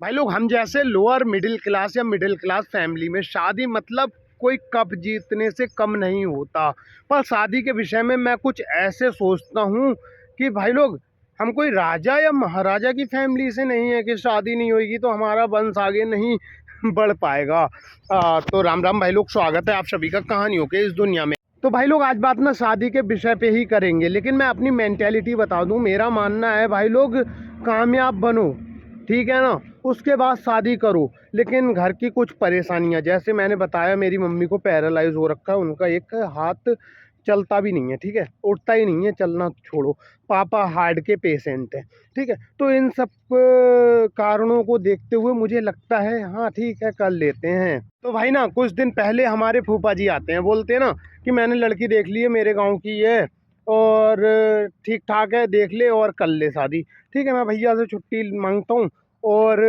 भाई लोग, हम जैसे लोअर मिडिल क्लास या मिडिल क्लास फैमिली में शादी मतलब कोई कप जीतने से कम नहीं होता। पर शादी के विषय में मैं कुछ ऐसे सोचता हूँ कि भाई लोग, हम कोई राजा या महाराजा की फैमिली से नहीं है कि शादी नहीं होगी तो हमारा वंश आगे नहीं बढ़ पाएगा। तो राम राम भाई लोग, स्वागत है आप सभी का कहानियों के इस दुनिया में। तो भाई लोग, आज बात ना शादी के विषय पे ही करेंगे, लेकिन मैं अपनी मेंटेलिटी बता दूं। मेरा मानना है भाई लोग, कामयाब बनो, ठीक है ना, उसके बाद शादी करो। लेकिन घर की कुछ परेशानियां, जैसे मैंने बताया मेरी मम्मी को पैरालाइज हो रखा है, उनका एक हाथ चलता भी नहीं है, ठीक है, उठता ही नहीं है, चलना छोड़ो। पापा हार्ट के पेशेंट हैं, ठीक है। तो इन सब कारणों को देखते हुए मुझे लगता है हाँ ठीक है, कर लेते हैं। तो भाई ना, कुछ दिन पहले हमारे फूफा जी आते हैं, बोलते हैं ना कि मैंने लड़की देख ली है, मेरे गांव की है और ठीक ठाक है, देख ले और कर ले शादी। ठीक है, मैं भैया से छुट्टी मांगता हूँ और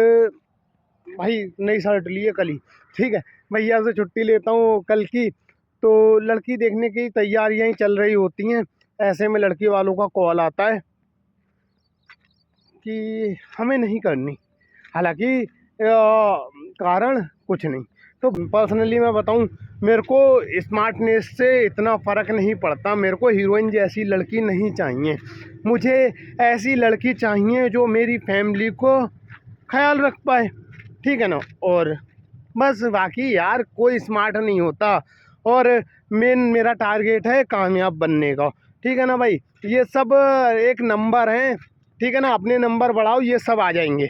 भाई नई शर्ट लिए कल ही, ठीक है, भैया से छुट्टी लेता हूँ कल की। तो लड़की देखने की तैयारियां ही चल रही होती हैं। ऐसे में लड़की वालों का कॉल आता है कि हमें नहीं करनी। हालांकि कारण कुछ नहीं। तो पर्सनली मैं बताऊं, मेरे को स्मार्टनेस से इतना फ़र्क नहीं पड़ता। मेरे को हीरोइन जैसी लड़की नहीं चाहिए, मुझे ऐसी लड़की चाहिए जो मेरी फैमिली को ख्याल रख पाए, ठीक है ना। और बस, बाकी यार कोई स्मार्ट नहीं होता। और मेरा टारगेट है कामयाब बनने का, ठीक है ना भाई। ये सब एक नंबर हैं, ठीक है ना, अपने नंबर बढ़ाओ, ये सब आ जाएंगे,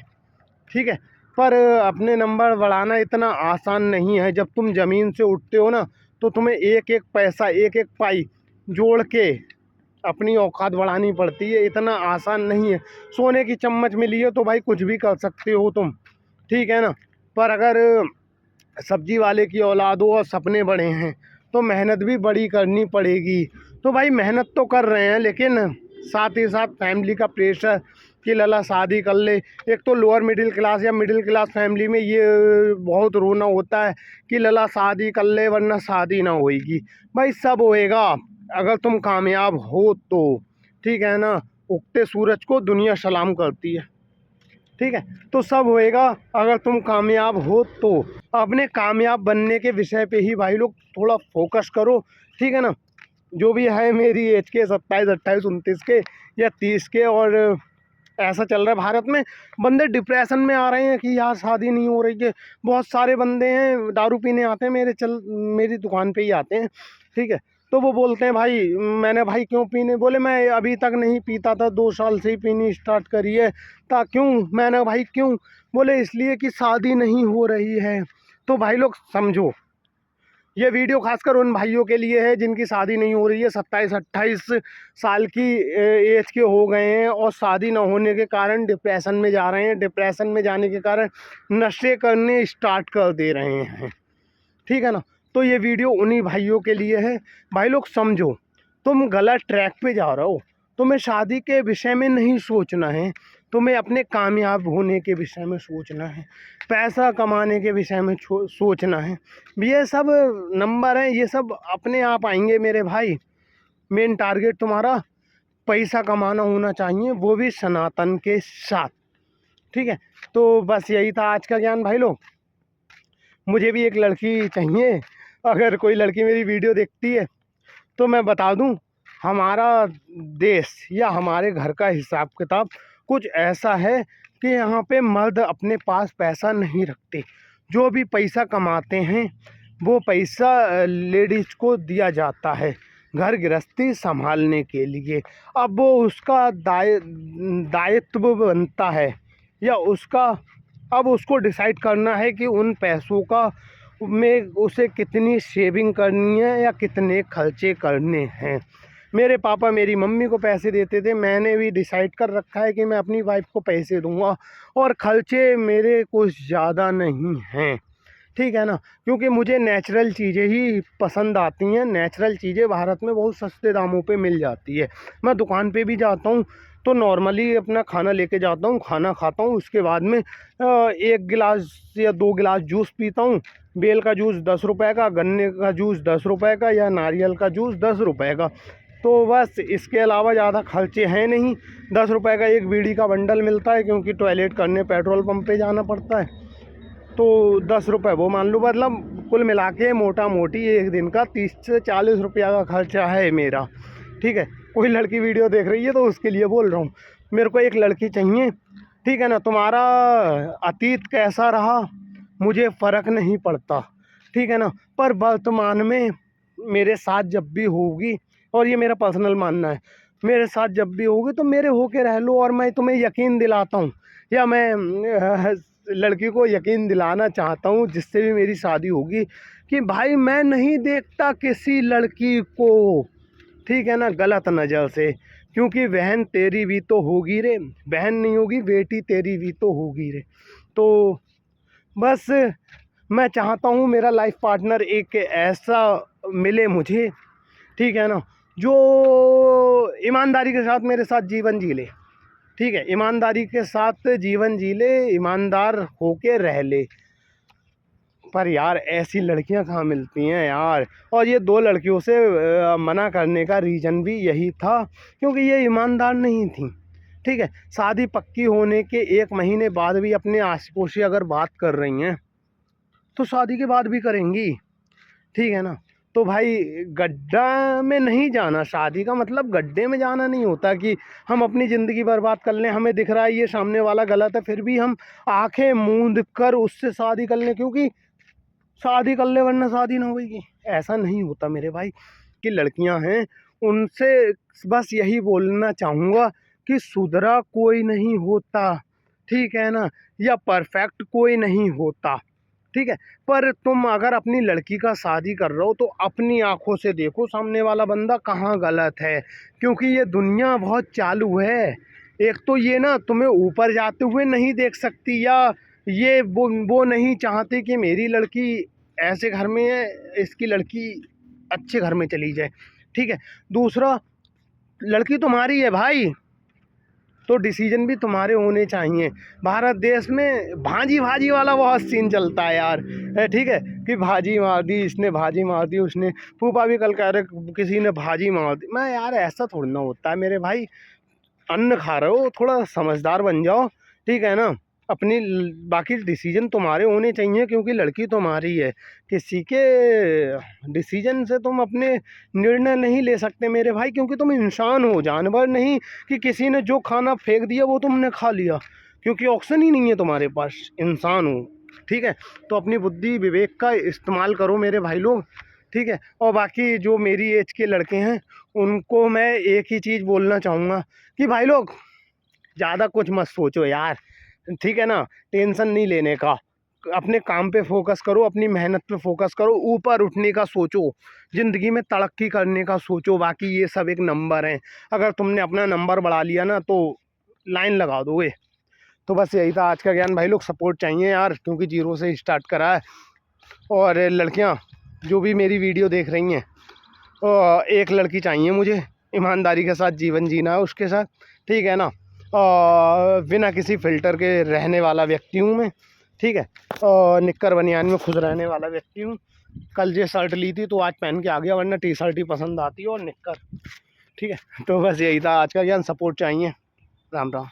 ठीक है। पर अपने नंबर बढ़ाना इतना आसान नहीं है। जब तुम ज़मीन से उठते हो ना, तो तुम्हें एक एक पैसा, एक एक पाई जोड़ के अपनी औकात बढ़ानी पड़ती है। इतना आसान नहीं है। सोने की चम्मच मिली है तो भाई कुछ भी कर सकते हो तुम, ठीक है ना। पर अगर सब्जी वाले की औलाद हो और सपने बड़े हैं तो मेहनत भी बड़ी करनी पड़ेगी। तो भाई मेहनत तो कर रहे हैं, लेकिन साथ ही साथ फैमिली का प्रेशर कि लला शादी कर ले। एक तो लोअर मिडिल क्लास या मिडिल क्लास फैमिली में ये बहुत रोना होता है कि लला शादी कर ले वरना शादी ना होएगी। भाई सब होएगा अगर तुम कामयाब हो तो, ठीक है ना। उगते सूरज को दुनिया सलाम करती है, ठीक है। तो सब होएगा अगर तुम कामयाब हो तो। अपने कामयाब बनने के विषय पे ही भाई लोग थोड़ा फोकस करो, ठीक है ना। जो भी है मेरी एज के 27, 28, 29 के या 30 के, और ऐसा चल रहा है भारत में। बंदे डिप्रेशन में आ रहे हैं कि यार शादी नहीं हो रही है। बहुत सारे बंदे हैं दारू पीने आते हैं, मेरी दुकान पे ही आते हैं, ठीक है। तो वो बोलते हैं भाई, मैंने भाई क्यों पीने, बोले मैं अभी तक नहीं पीता था, 2 साल से ही पीनी स्टार्ट करी है। ता क्यों, मैंने भाई क्यों, बोले इसलिए कि शादी नहीं हो रही है। तो भाई लोग समझो, ये वीडियो खासकर उन भाइयों के लिए है जिनकी शादी नहीं हो रही है, 27-28 साल की एज के हो गए हैं और शादी ना होने के कारण डिप्रेशन में जा रहे हैं। डिप्रेशन में जाने के कारण नशे करने स्टार्ट कर दे रहे हैं, ठीक है ना। तो ये वीडियो उन्हीं भाइयों के लिए है। भाई लोग समझो, तुम गलत ट्रैक पे जा रहे हो। तुम्हें शादी के विषय में नहीं सोचना है, तुम्हें अपने कामयाब होने के विषय में सोचना है, पैसा कमाने के विषय में सोचना है। ये सब नंबर हैं, ये सब अपने आप आएंगे मेरे भाई। मेन टारगेट तुम्हारा पैसा कमाना होना चाहिए, वो भी सनातन के साथ, ठीक है। तो बस यही था आज का ज्ञान भाई लोग। मुझे भी एक लड़की चाहिए। अगर कोई लड़की मेरी वीडियो देखती है तो मैं बता दूं, हमारा देश या हमारे घर का हिसाब किताब कुछ ऐसा है कि यहाँ पे मर्द अपने पास पैसा नहीं रखते। जो भी पैसा कमाते हैं वो पैसा लेडीज को दिया जाता है घर गृहस्थी संभालने के लिए। अब वो उसका दायित्व बनता है या उसका, अब उसको डिसाइड करना है कि उन पैसों का में उसे कितनी सेविंग करनी है या कितने खर्चे करने हैं। मेरे पापा मेरी मम्मी को पैसे देते थे, मैंने भी डिसाइड कर रखा है कि मैं अपनी वाइफ को पैसे दूंगा और खर्चे मेरे कुछ ज़्यादा नहीं हैं, ठीक है ना। क्योंकि मुझे नेचुरल चीज़ें ही पसंद आती हैं। नेचुरल चीज़ें भारत में बहुत सस्ते दामों पे मिल जाती है। मैं दुकान पे भी जाता हूँ तो नॉर्मली अपना खाना लेके जाता हूँ, खाना खाता हूँ, उसके बाद में 1 गिलास या 2 गिलास जूस पीता हूँ। बेल का जूस 10 रुपये का, गन्ने का जूस 10 रुपये का, या नारियल का जूस 10 रुपये का। तो बस इसके अलावा ज़्यादा खर्चे हैं नहीं। 10 रुपए का एक बीड़ी का बंडल मिलता है, क्योंकि टॉयलेट करने पेट्रोल पंप पे जाना पड़ता है, तो 10 रुपये वो मान लो। मतलब कुल मिला के मोटा मोटी एक दिन का 30 से 40 रुपया का खर्चा है मेरा, ठीक है। कोई लड़की वीडियो देख रही है तो उसके लिए बोल रहा हूँ, मेरे को एक लड़की चाहिए, ठीक है ना। तुम्हारा अतीत कैसा रहा मुझे फ़र्क नहीं पड़ता, ठीक है ना, पर वर्तमान में मेरे साथ जब भी होगी, और ये मेरा पर्सनल मानना है, मेरे साथ जब भी होगी तो मेरे होके रह लो। और मैं तुम्हें यकीन दिलाता हूँ, या मैं लड़की को यकीन दिलाना चाहता हूँ जिससे भी मेरी शादी होगी, कि भाई मैं नहीं देखता किसी लड़की को, ठीक है ना, गलत नज़र से। क्योंकि बहन तेरी भी तो होगी रे, बहन नहीं होगी बेटी तेरी भी तो होगी रे। तो बस मैं चाहता हूँ मेरा लाइफ पार्टनर एक ऐसा मिले मुझे, ठीक है ना, जो ईमानदारी के साथ मेरे साथ जीवन जी ले, ठीक है, ईमानदारी के साथ जीवन जी ले, ईमानदार होके रह ले। पर यार ऐसी लड़कियां कहाँ मिलती हैं यार। और ये 2 लड़कियों से मना करने का रीज़न भी यही था, क्योंकि ये ईमानदार नहीं थी, ठीक है। शादी पक्की होने के 1 महीने बाद भी अपने आस-पड़ोसी अगर बात कर रही हैं तो शादी के बाद भी करेंगी, ठीक है ना। तो भाई गड्ढा में नहीं जाना, शादी का मतलब गड्ढे में जाना नहीं होता कि हम अपनी ज़िंदगी बर्बाद कर लें। हमें दिख रहा है ये सामने वाला गलत है, फिर भी हम आंखें मूंद कर उससे शादी कर लें, क्योंकि शादी कर ले वरना शादी ना होगी। ऐसा नहीं होता मेरे भाई। कि लड़कियां हैं उनसे बस यही बोलना चाहूँगा कि सुधरा कोई नहीं होता, ठीक है ना, या परफेक्ट कोई नहीं होता, ठीक है। पर तुम अगर अपनी लड़की का शादी कर रहे हो तो अपनी आंखों से देखो सामने वाला बंदा कहाँ गलत है, क्योंकि ये दुनिया बहुत चालू है। एक तो ये ना तुम्हें ऊपर जाते हुए नहीं देख सकती, या ये वो नहीं चाहते कि मेरी लड़की ऐसे घर में है, इसकी लड़की अच्छे घर में चली जाए, ठीक है। दूसरा, लड़की तुम्हारी है भाई, तो डिसीजन भी तुम्हारे होने चाहिए। भारत देश में भाजी भाजी वाला बहुत सीन चलता है यार, ठीक है, कि भाजी मार दी इसने, भाजी मार दी उसने। फूफा भी कल कह रहे किसी ने भाजी मार दी। मैं यार ऐसा थोड़ी ना होता है मेरे भाई, अन्न खा रहे हो, थोड़ा समझदार बन जाओ, ठीक है ना। अपनी बाकी डिसीजन तुम्हारे होने चाहिए, क्योंकि लड़की तुम्हारी है। किसी के डिसीजन से तुम अपने निर्णय नहीं ले सकते मेरे भाई, क्योंकि तुम इंसान हो, जानवर नहीं कि किसी ने जो खाना फेंक दिया वो तुमने खा लिया, क्योंकि ऑप्शन ही नहीं है तुम्हारे पास, इंसान हो, ठीक है। तो अपनी बुद्धि विवेक का इस्तेमाल करो मेरे भाई लोग, ठीक है। और बाकी जो मेरी एज के लड़के हैं उनको मैं एक ही चीज़ बोलना चाहूँगा कि भाई लोग ज़्यादा कुछ मत सोचो यार, ठीक है ना, टेंशन नहीं लेने का, अपने काम पे फोकस करो, अपनी मेहनत पे फोकस करो, ऊपर उठने का सोचो, ज़िंदगी में तरक्की करने का सोचो। बाकी ये सब एक नंबर हैं, अगर तुमने अपना नंबर बढ़ा लिया ना तो लाइन लगा दोगे। तो बस यही था आज का ज्ञान भाई लोग। सपोर्ट चाहिए यार, क्योंकि जीरो से स्टार्ट करा है। और लड़कियां जो भी मेरी वीडियो देख रही हैं, एक लड़की चाहिए मुझे, ईमानदारी के साथ जीवन जीना है उसके साथ, ठीक है ना। बिना किसी फ़िल्टर के रहने वाला व्यक्ति हूँ मैं, ठीक है। और निक्कर बनियान में खुश रहने वाला व्यक्ति हूँ। कल ये शर्ट ली थी तो आज पहन के आ गया, वरना टी शर्ट ही पसंद आती है और निक्कर, ठीक है। तो बस यही था आज का ज्ञान। सपोर्ट चाहिए। राम राम।